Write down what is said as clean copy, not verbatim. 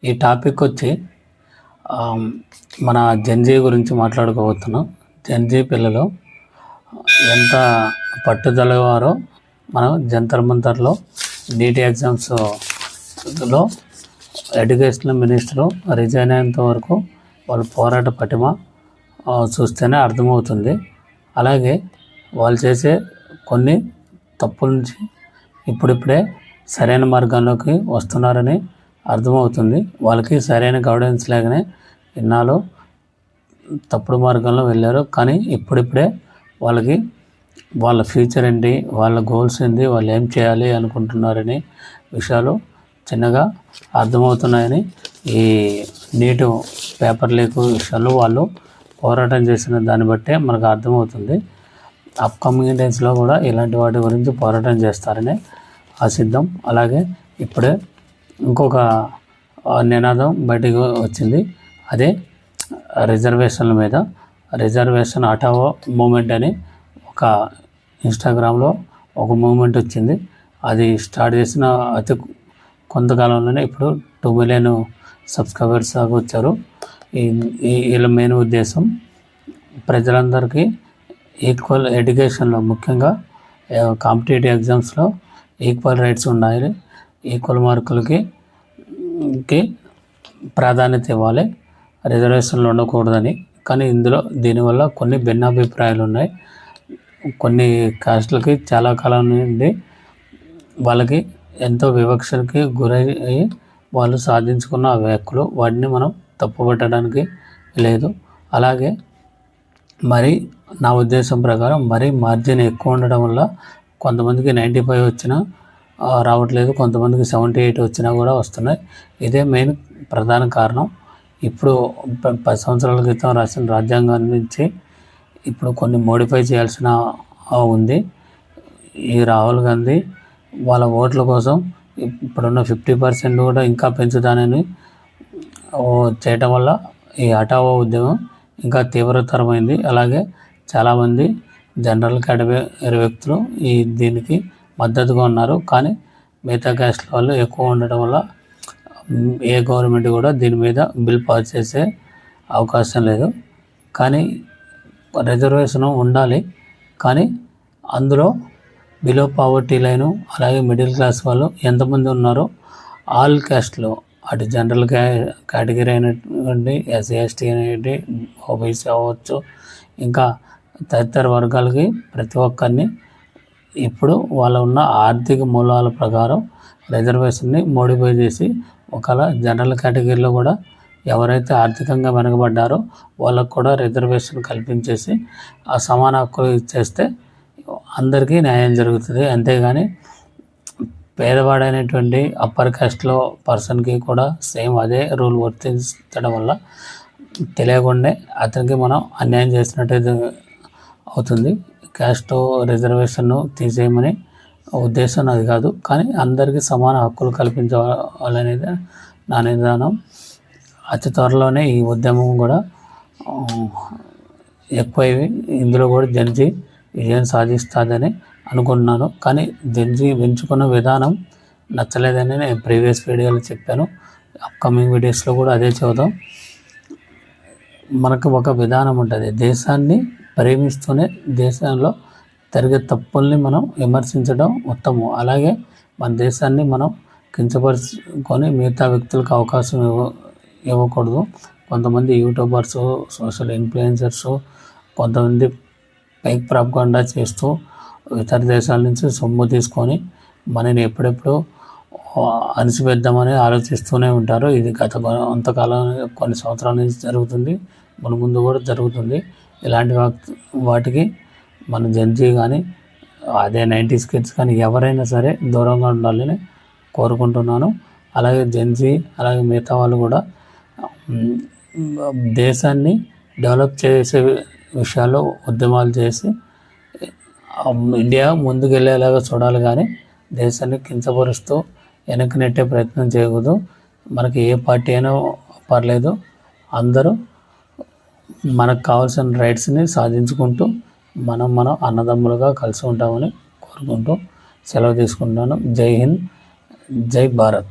ఈ టాపిక్ వచ్చి మన జెన్జీ గురించి మాట్లాడుకోబోతున్నాం. జెన్జీ పిల్లలు ఎంత పట్టుదలవారో మనం జంతర్ మంతర్లో నీట్ ఎగ్జామ్స్లో ఎడ్యుకేషనల్ మినిస్టరు రిజైన్ అయ్యేంత వరకు వాళ్ళ పోరాట పటిమ చూస్తేనే అర్థమవుతుంది. అలాగే వాళ్ళు చేసే కొన్ని తప్పుల నుంచి ఇప్పుడిప్పుడే సరైన మార్గంలోకి వస్తున్నారని అర్థమవుతుంది. వాళ్ళకి సరైన గైడెన్స్ లేకనే ఇన్నాళ్ళు తప్పుడు మార్గంలో వెళ్ళారు. కానీ ఇప్పుడిప్పుడే వాళ్ళకి వాళ్ళ ఫ్యూచర్ ఏంటి, వాళ్ళ గోల్స్ ఏంటి, వాళ్ళు ఏం చేయాలి అనుకుంటున్నారని విషయాలు చిన్నగా అర్థమవుతున్నాయని ఈ నీటు పేపర్ లీక్ విషయాల్లో వాళ్ళు పోరాటం చేసిన దాన్ని బట్టే మనకు అర్థమవుతుంది. అప్కమింగ్ డేస్లో కూడా ఇలాంటి వాటి గురించి పోరాటం చేస్తారని ఆశిద్దాం. అలాగే ఇప్పుడే ఇంకొక నినాదం బయటికి వచ్చింది. అదే రిజర్వేషన్ల మీద. రిజర్వేషన్ హటావో మూమెంట్ అని ఒక ఇన్స్టాగ్రామ్లో ఒక మూమెంట్ వచ్చింది. అది స్టార్ట్ చేసిన అతి కొంతకాలంలోనే ఇప్పుడు 2 మిలియన్ సబ్స్క్రైబర్స్ దాకా వచ్చారు. వీళ్ళ మెయిన్ ఉద్దేశం ప్రజలందరికీ ఈక్వల్ ఎడ్యుకేషన్లో, ముఖ్యంగా కాంపిటేటివ్ ఎగ్జామ్స్లో ఈక్వల్ రైట్స్ ఉండాలి, ఈక్వల్ మార్కులకి ప్రాధాన్యత ఇవ్వాలి, రిజర్వేషన్లు ఉండకూడదని. కానీ దీనివల్ల కొన్ని భిన్నాభిప్రాయాలు ఉన్నాయి. కొన్ని కాస్ట్లకి చాలా కాలం నుండి వాళ్ళకి ఎంతో వివక్షకి గురయ్యి వాళ్ళు సాధించుకున్న హక్కులు, వాటిని మనం తప్పుపట్టడానికి లేదు. అలాగే మరి నా ఉద్దేశం ప్రకారం మరి మార్జిన్ ఎక్కువ ఉండడం వల్ల కొంతమందికి 95 వచ్చినా రావట్లేదు, కొంతమందికి 78 వచ్చినా కూడా వస్తున్నాయి. ఇదే మెయిన్ ప్రధాన కారణం. ఇప్పుడు 10 సంవత్సరాల క్రితం రాసిన రాజ్యాంగం నుంచి ఇప్పుడు కొన్ని మోడిఫై చేయాల్సిన ఉంది. ఈ రాహుల్ గాంధీ వాళ్ళ ఓట్ల కోసం ఇప్పుడున్న 50% కూడా ఇంకా పెంచుతానని చేయటం వల్ల ఈ హఠావో ఉద్యమం ఇంకా తీవ్రతరమైంది. అలాగే చాలామంది జనరల్ కేటగిరీ వ్యక్తులు దీనికి మద్దతుగా ఉన్నారు. కానీ మిగతా క్యాస్ట్ వాళ్ళు ఎక్కువ ఉండటం వల్ల ఏ గవర్నమెంట్ కూడా దీని మీద బిల్ పాస్ చేసే అవకాశం లేదు. కానీ రిజర్వేషన్ ఉండాలి. కానీ అందులో బిలో పావర్టీ లైను, అలాగే మిడిల్ క్లాస్ వాళ్ళు ఎంతమంది ఉన్నారో ఆల్ క్యాస్ట్లో, అటు జనరల్ కేటగిరీ అయినటువంటి ఎస్సీ ఎస్టీ అనేది ఓబీసీ అవ్వచ్చు, ఇంకా తదితర వర్గాలకి ప్రతి ఒక్కరిని ఇప్పుడు వాళ్ళ ఉన్న ఆర్థిక మూలాల ప్రకారం రిజర్వేషన్ని మోడిఫై చేసి ఒకవేళ జనరల్ కేటగిరీలో కూడా ఎవరైతే ఆర్థికంగా వెనకబడ్డారో వాళ్ళకు కూడా రిజర్వేషన్ కల్పించేసి ఆ సమాన హక్కులు ఇచ్చేస్తే అందరికీ న్యాయం జరుగుతుంది. అంతేగాని పేదవాడైనటువంటి అప్పర్ కాస్ట్లో పర్సన్కి కూడా సేమ్ అదే రూల్ వర్తించడం వల్ల తెలియకుండా అతనికి మనం అన్యాయం చేసినట్టు అవుతుంది. క్యాస్ట్ రిజర్వేషన్ను తీసేయమని ఉద్దేశం అది కాదు. కానీ అందరికీ సమాన హక్కులు కల్పించాలనేది నా నిదానం. అతి త్వరలోనే ఈ ఉద్యమం కూడా ఎక్కువైవి ఇందులో కూడా జెన్జీ విజయం సాధిస్తుందని అనుకుంటున్నాను. కానీ జెన్జీ ఎంచుకున్న విధానం నచ్చలేదని నేను ప్రీవియస్ వీడియోలో చెప్పాను. అప్కమింగ్ వీడియోస్లో కూడా అదే చూద్దాం. మనకు ఒక విధానం ఉంటుంది. దేశాన్ని ప్రేమిస్తూనే దేశంలో జరిగే తప్పుల్ని మనం విమర్శించడం ఉత్తమం. అలాగే మన దేశాన్ని మనం కించపరుచుకొని మిగతా వ్యక్తులకు అవకాశం ఇవ్వకూడదు. కొంతమంది యూట్యూబర్స్, సోషల్ ఇన్ఫ్లుయెన్సర్స్ కొంతమంది ఫేక్ ప్రాపగాండా చేస్తూ ఇతర దేశాల నుంచి సొమ్ము తీసుకొని మనని ఎప్పుడెప్పుడు అణిచివేద్దామని ఆలోచిస్తూనే ఉంటారు. ఇది గత కొంతకాలం కొన్ని సంవత్సరాల నుంచి జరుగుతుంది, ముందు కూడా జరుగుతుంది. ఇలాంటి వాటికి మన జెన్జీ కానీ అదే 90s కిడ్స్ కానీ ఎవరైనా సరే దూరంగా ఉండాలని కోరుకుంటున్నాను. అలాగే జెన్జీ అలాగే మిగతా వాళ్ళు కూడా దేశాన్ని డెవలప్ చేసే విషయాల్లో ఉద్యమాలు చేసి ఇండియా ముందుకు వెళ్ళేలాగా చూడాలి. కానీ దేశాన్ని కించపరుస్తూ వెనక్కి నెట్టే ప్రయత్నం చేయకూడదు. మనకి ఏ పార్టీ అయినా పర్లేదు, అందరూ మనకు కావాల్సిన రైట్స్ని సాధించుకుంటూ మనం అన్నదమ్ములుగా కలిసి ఉంటామని కోరుకుంటూ సెలవు తీసుకుంటున్నాను. జై హింద్, జై భారత్.